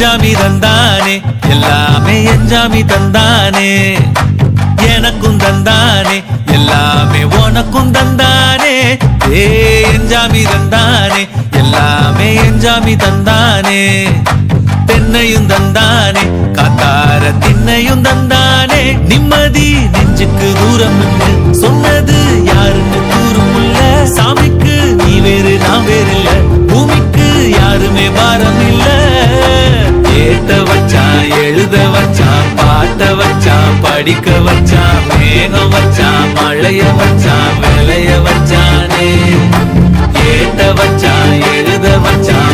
எஞ்சாமி தந்தானே எல்லாமே எஞ்சாமி தந்தானே எனக்கும் தந்தானே எல்லாமே உனக்கும் தந்தானே எஞ்சாமி தந்தானே எல்லாமே எஞ்சாமி தந்தானே தென்னையும் தந்தானே காத்தார திண்ணையும் தந்தானே நிம்மதி நெஞ்சுக்கு தூரம் சொன்னது யாருன்னு கூறும் இல்ல சாமிக்கு நீ வேறு நான் வேறு இல்ல பூமிக்கு யாருமே பாரம் இல்ல ஏத்த வச்சான் எழுத வச்சான் பாட்ட வச்சான் படிக்க வச்சான் மேகம் வச்சான் மழைய வச்சான் விளைய வச்சானே ஏத்த வச்சான் எழுத வச்சான்